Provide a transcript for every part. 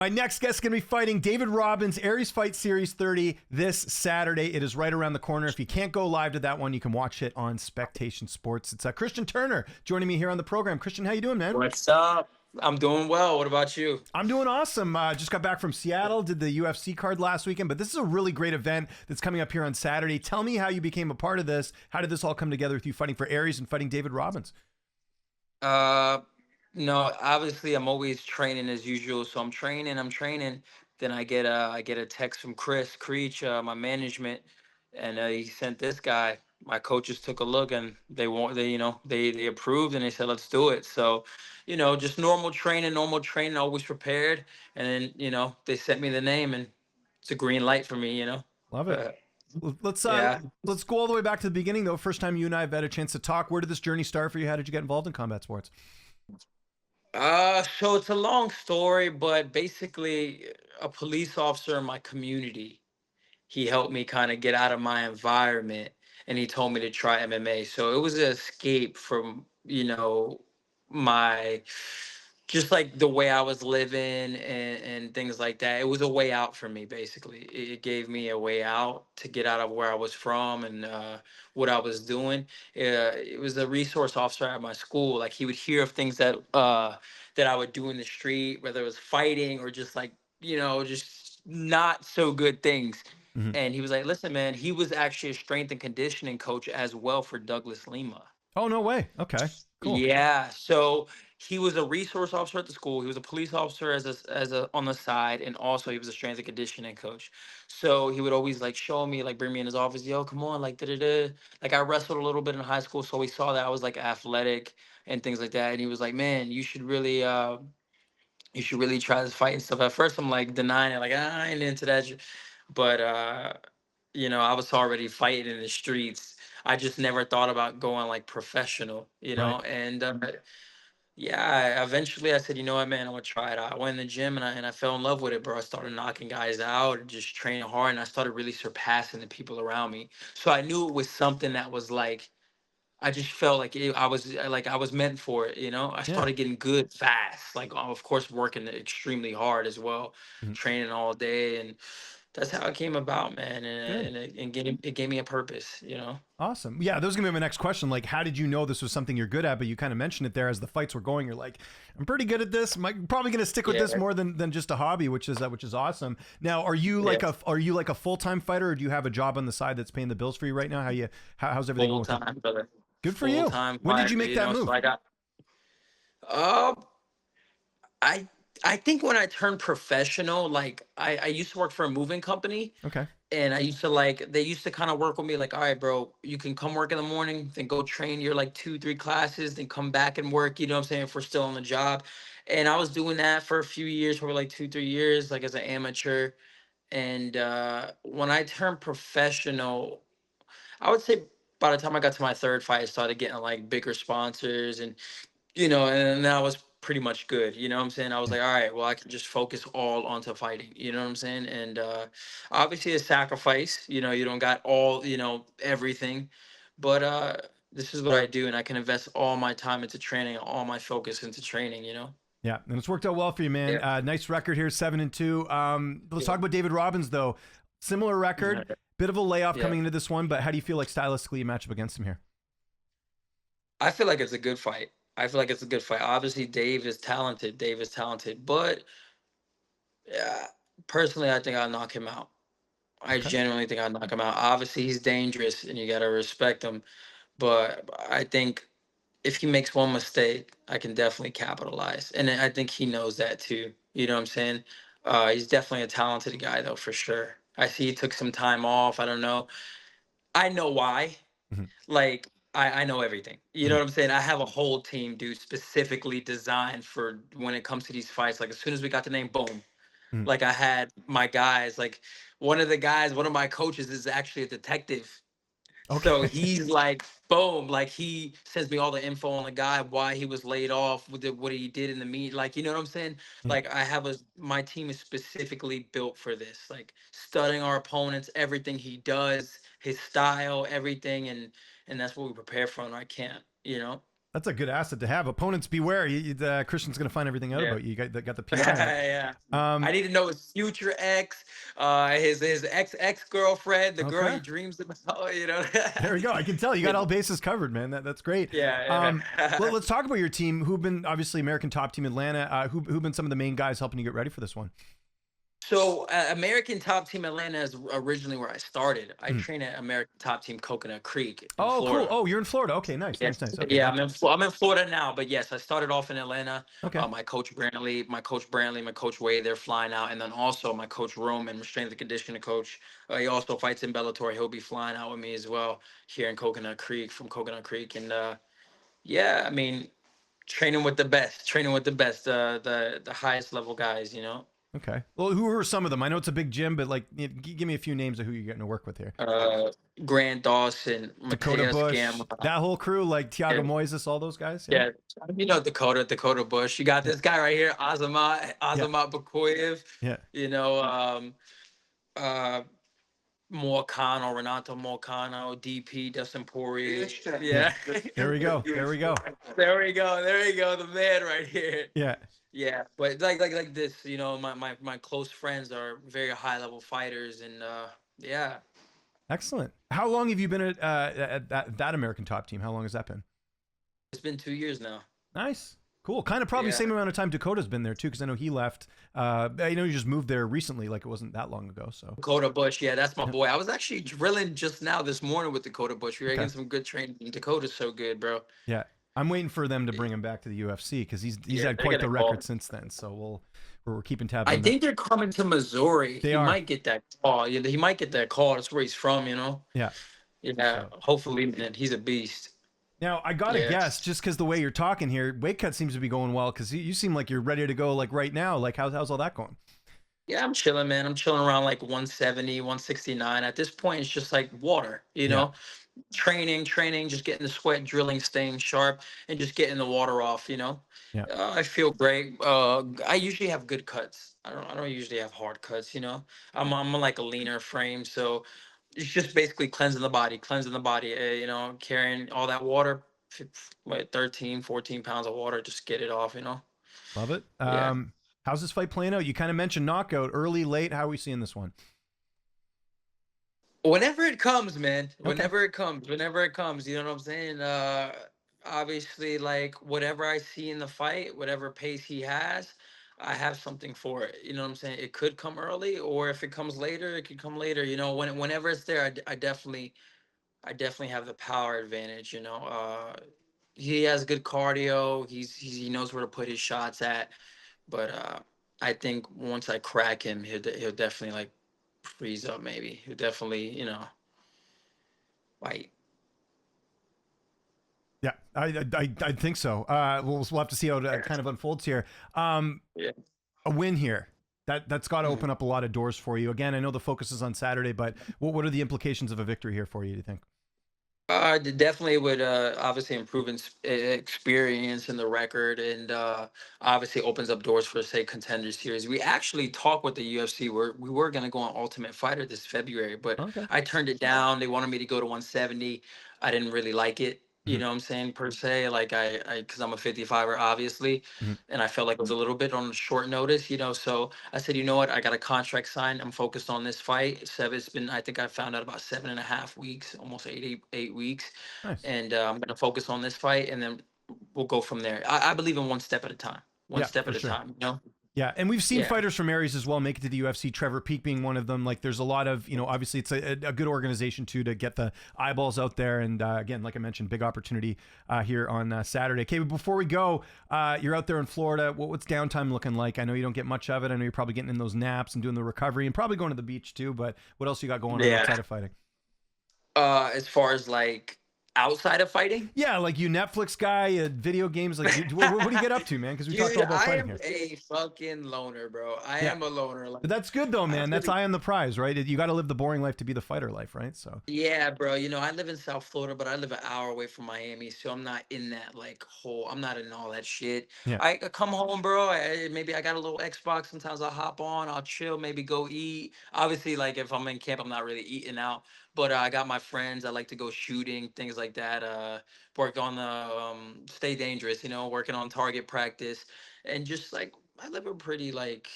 My next guest is going to be fighting David Robbins, Aries Fight Series 30 this Saturday. It is right around the corner. If you can't go live to that one, you can watch it on Spectation Sports. It's Christian Turner joining me here on the program. Christian, how you doing, man? What's up? I'm doing well. What about you? I'm doing awesome. Just got back from Seattle, did the UFC card last weekend, but this is a really great event that's coming up here on Saturday. Tell me how you became a part of this. How did this all come together with you fighting for Aries and fighting David Robbins? Uh, no, obviously I'm always training as usual. So I'm training. Then I get a text from Chris Creech, my management, and he sent this guy. My coaches took a look and they approved and they said let's do it. So, just normal training, always prepared. And then they sent me the name and it's a green light for me. Love it. Uh, Let's uh yeah. let's go all the way back to the beginning though. First time you and I have had a chance to talk. Where did this journey start for you? How did you get involved in combat sports? So it's a long story, but basically, a police officer in my community, he helped me kind of get out of my environment, and he told me to try MMA. So it was an escape from, my just like the way I was living and things like that. It was a way out for me, basically. It gave me a way out to get out of where I was from and what I was doing. It was a resource officer at my school. Like he would hear of things that I would do in the street, whether it was fighting or just like, just not so good things. Mm-hmm. And he was like, listen, man, he was actually a strength and conditioning coach as well for Douglas Lima. Oh, no way. Okay, cool. Yeah, so he was a resource officer at the school. He was a police officer as a on the side, and also he was a strength and conditioning coach. So he would always like show me, like bring me in his office, yo, come on, like da da da. Like I wrestled a little bit in high school, so he saw that I was like athletic and things like that, and he was like, man, you should really try this fight and stuff. At first, I'm like denying it, like I ain't into that, but I was already fighting in the streets. I just never thought about going like professional, Right. and yeah, eventually I said, you know what, man, I'm gonna try it out. I went in the gym and I fell in love with it, bro. I started knocking guys out and just training hard, and I started really surpassing the people around me. So I knew it was something that was like I just felt like I was meant for it. I Yeah. started getting good fast, like of course working extremely hard as well, Mhm. training all day, and that's how it came about, man. And Good. and it gave me a purpose. Awesome. Yeah, that was gonna be my next question. Like, how did you know this was something you're good at? But you kind of mentioned it there as the fights were going. You're like, I'm pretty good at this. I'm probably gonna stick with Yeah, this more than just a hobby, which is awesome. Now, yeah, are you like a full time fighter, or do you have a job on the side that's paying the bills for you right now? How's everything going full with that? time, brother, Good for full you. time When did you fighter. make that So move? I got uh I I think when I turned professional, like I used to work for a moving company. Okay. And they used to kind of work with me like, all right, bro, you can come work in the morning, then go train your like 2, 3 classes, then come back and work, you know what I'm saying, if we're still on the job. And I was doing that for a few years, for like 2, 3 years, like as an amateur. And when I turned professional, I would say by the time I got to my third fight, I started getting like bigger sponsors and then I was pretty much good. You know what I'm saying? I was Yeah. like, all right, well, I can just focus all onto fighting. You know what I'm saying? And obviously, a sacrifice. You don't got all, everything, but this is what I do, and I can invest all my time into training, all my focus into training. Yeah, and it's worked out well for you, man. Yeah. Nice record here, 7-2. Let's Yeah. talk about David Robbins though. Similar record, bit of a layoff Yeah. coming into this one, but how do you feel like stylistically you match up against him here? I feel like it's a good fight. I feel like it's a good fight. Obviously, Dave is talented. Dave is talented, but yeah, personally, I think I'll knock him out. I Okay. genuinely think I'd knock him out. Obviously, he's dangerous, and you gotta respect him. But I think if he makes one mistake, I can definitely capitalize, and I think he knows that too. You know what I'm saying? He's definitely a talented guy, though, for sure. I see he took some time off. I don't know. I know why. Mhm. Like I know everything. You know Mhm. what I'm saying? I have a whole team, dude, specifically designed for when it comes to these fights. Like as soon as we got the name, boom, Mhm. like I had my guys, like one of my coaches is actually a detective. So Okay. he's like, boom, like he sends me all the info on the guy, why he was laid off, what he did in the meet. Like, you know what I'm saying? Yeah. Like my team is specifically built for this, like studying our opponents, everything he does, his style, everything. And that's what we prepare for. And I can't. That's a good asset to have. Opponents beware. Christian's going to find everything out Yeah. about you. You got the PI Yeah. out. I need to know his future ex, his ex girlfriend, the girl Okay. he dreams about. You know. There we go. I can tell you You got all know. bases covered, man. That's great. Yeah. Yeah. Let's talk about your team. Who've been obviously American top team Atlanta. Who've been some of the main guys helping you get ready for this one? So, American Top Team Atlanta is originally where I started. I Hmm. train at American Top Team Coconut Creek in Oh, cool. Florida. Oh, you're in Florida. Okay, nice, Yes, nice, nice. Okay, yeah, gotcha. I'm in Florida now, but yes, I started off in Atlanta. Okay, My coach Wade, they're flying out, and then also my coach Roman, my strength and conditioning coach. He also fights in Bellator. He'll be flying out with me as well here in Coconut Creek from Coconut Creek, and yeah, I mean, training with the best, the highest level guys, you know. okay. Well, who are some of them? I know it's a big gym, but like, give me a few names of who you're getting to work with here. Uh, Grant Dawson, Dakota Mateus Bush, Gamma. that whole crew, like Tiago Yeah, Moises, all those guys. Yeah, yeah. You know Dakota Bush. You got yeah, this guy right here, yeah, Azamat Bakoyev. yeah. You know, uh, Morcano, Renato Morcano, DP, Dustin Poirier. Yeah. Yeah. There we go. There we go. There we go, the man right here. Yeah. Yeah, but like this, you know, my close friends are very high level fighters, and yeah, Excellent. How long have you been at that American top team? How long has that been? it's been 2 years now. Nice. Cool. Kind of probably Yeah. same amount of time Dakota's been there too, because I know he left. I know he just moved there recently, like it wasn't that long ago. So Dakota Bush, yeah, that's my yeah. boy. I was actually drilling just now this morning with Dakota Bush. We were Okay. getting some good training. Dakota's so good, bro. Yeah. I'm waiting for them to bring him back to the UFC because he's Yeah, had they're quite gonna the call. record since then. So we're keeping tabs I on that. think they're coming to Missouri. They He are. might get that call. Yeah, he might get that call. That's where he's from, you know. Yeah. Yeah, So hopefully, man. He's a beast. now I gotta guess, Yes. just because the way you're talking here, weight cut seems to be going well because you seem like you're ready to go like right now. Like how's all that going? Yeah, I'm chilling, man. I'm chilling around like 170, 169. At this point, it's just like water, you Yeah. know. Training, just getting the sweat, drilling, staying sharp, and just getting the water off. You know, Yeah. I feel great. I usually have good cuts. I don't usually have hard cuts. You know, I'm like a leaner frame, so it's just basically cleansing the body. You know, carrying all that water, 13, 14 pounds of water, just get it off. You know. Love it. Yeah. How's this fight playing out? You kind of mentioned knockout, early, late. How are we seeing this one? Whenever it comes, man. Okay. Whenever it comes, you know what I'm saying? Obviously, like whatever I see in the fight, whatever pace he has, I have something for it. You know what I'm saying? It could come early, or if it comes later, it could come later. You know, whenever it's there, I definitely have the power advantage. You know, he has good cardio. He knows where to put his shots at. But I think once I crack him, he'll definitely like freeze up. Maybe he'll definitely, you know, fight. Yeah, I think so. We'll have to see how it kind of unfolds here. Yeah. A win here. That's got to Mhm. open up a lot of doors for you. Again, I know the focus is on Saturday, but what are the implications of a victory here for you? Do you think? Definitely would obviously improve in experience in the record, and obviously opens up doors for say contender series. We actually talked with the UFC. We were gonna go on Ultimate Fighter this February, but Okay. I turned it down. They wanted me to go to 170. I didn't really like it. You Mhm. know what I'm saying per se. Like because I'm a 55er, obviously, Mhm. and I felt like it was a little bit on short notice. You know, so I said, you know what, I got a contract signed. I'm focused on this fight. It's been, I think I found out about 7.5 weeks, almost 8 weeks, Nice. and I'm gonna focus on this fight, and then we'll go from there. I believe in one step at a time. One Yeah, step for at a sure. time. You know? Yeah, and we've seen Yeah. fighters from Aries as well make it to the UFC. Trevor Peake being one of them. Like, there's a lot of, obviously it's a good organization too to get the eyeballs out there. And again, like I mentioned, big opportunity here on Saturday. Okay, but before we go, you're out there in Florida. What's downtime looking like? I know you don't get much of it. I know you're probably getting in those naps and doing the recovery and probably going to the beach too. But what else you got going on Yeah. outside of fighting? As far as like outside of fighting. Yeah, like you Netflix guy, video games. Like, what do you get up to, man? Because we talked Dude, all about I fighting am here. a fucking loner, bro. I Yeah. am a loner. Like, But that's good though, I man. That's really, eye on the prize, right? You got to live the boring life to be the fighter life, right? So yeah, bro. You know, I live in South Florida, but I live an hour away from Miami, so I'm not in that like whole. I'm not in all that shit. yeah, I come home, bro. Maybe I got a little Xbox. Sometimes I'll hop on. I'll chill. Maybe go eat. Obviously, like if I'm in camp, I'm not really eating out. But I got my friends. I like to go shooting, things like that. Work on the stay dangerous, working on target practice, and just like I live a pretty like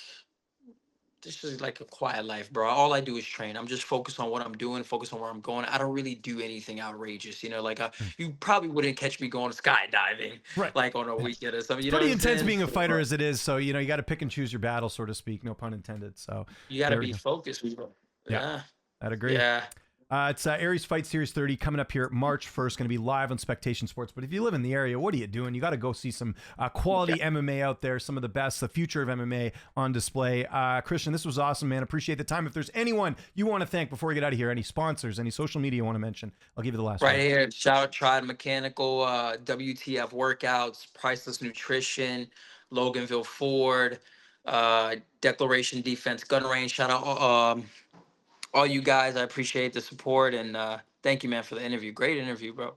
this is like a quiet life, bro. All I do is train. I'm just focused on what I'm doing, focused on where I'm going. I don't really do anything outrageous, Like Mm. you probably wouldn't catch me going skydiving Right. like on a Yeah. weekend or something. It's You know what pretty I'm intense saying? being a fighter as it is. So, you got to pick and choose your battle, so to speak. No pun intended. So You got to there we be go. focused, bro. Yeah, Yeah, I'd agree. yeah. It's Aries Fight Series 30 coming up here March 1st, going to be live on Spectation Sports. But if you live in the area, what are you doing? You got to go see some quality MMA out there, some of the best, the future of MMA on display. Christian, this was awesome, man. Appreciate the time. If there's anyone you want to thank before we get out of here, any sponsors, any social media you want to mention, I'll give you the last Right word. here, shout out Tried Mechanical, WTF Workouts, Priceless Nutrition, Loganville Ford, Declaration Defense Gun Range. Shout out all you guys. I appreciate the support and thank you, man, for the interview. Great interview, bro.